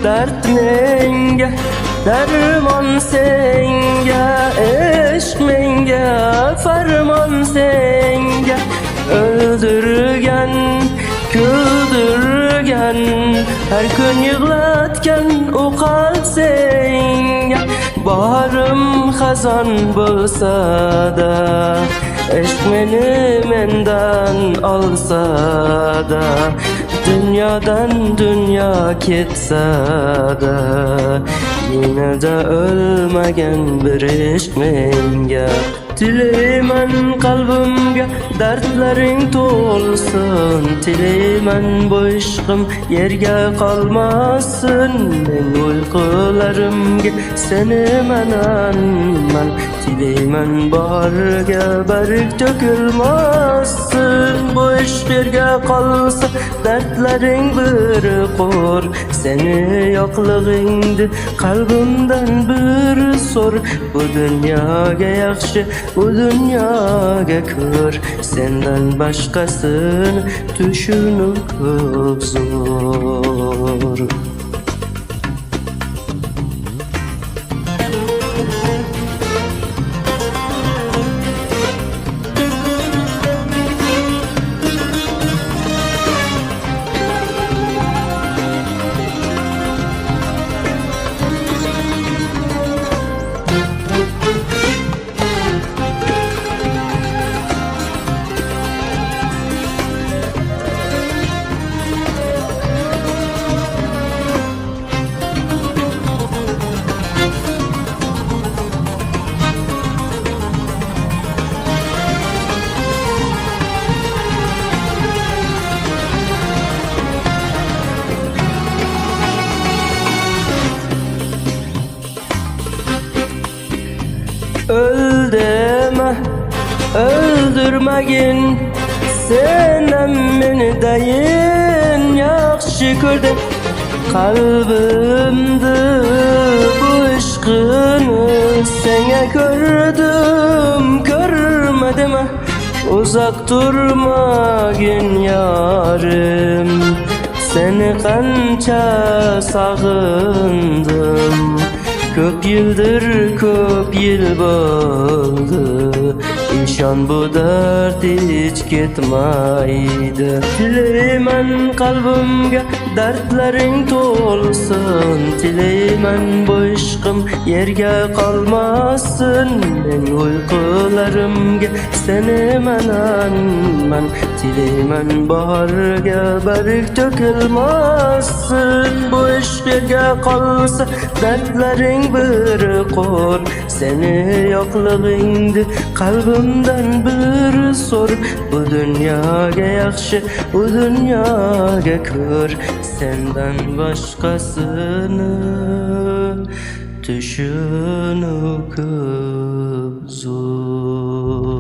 dert menga, derman senga, eşk menga, farman senga. Öldürgen, güldürgen, her gün yığlatken o kalp senga. Baharım hazan bulsa da, eşk meni menden alsa da, dünyadan dünya ketsa da, yine de ölmegen bir eşk menga. Tileymen kalbimge dertlerin tolsun, tileymen bu işkim yerge kalmasın. Men uykularımge seni menanman, tileymen baharga barik dökülmasın. Bu iş birge kalsa dertlerin bir kor, seni yokluğinde kalbimden bir sor. Bu dünyaga yakşı, bu dünyaga kör, senden başkasını düşünüp zor. Öl deme, öldürmegin, senem meni deyin yaxşı gördüm. Kalbimde bu aşkını sene gördüm, görmedim. Uzak durmagin yarım, seni kança sağındım. Köp yıldır köp yıl boldu, İnşan bu dert hiç gitmeydi. Tileymen kalbimge dertlerin tolsun, tileymen bu aşkım yerge kalmasın. Men uykularımge seni menanman, tileymen baharga barik dökülmasın. Bu iş birge kalsa dertlerin bir kor, seni yokluğinde kalbimden bir sor. Bu dünyaga yakşı, bu dünyaga kör, senden başkasını düşünüp zor.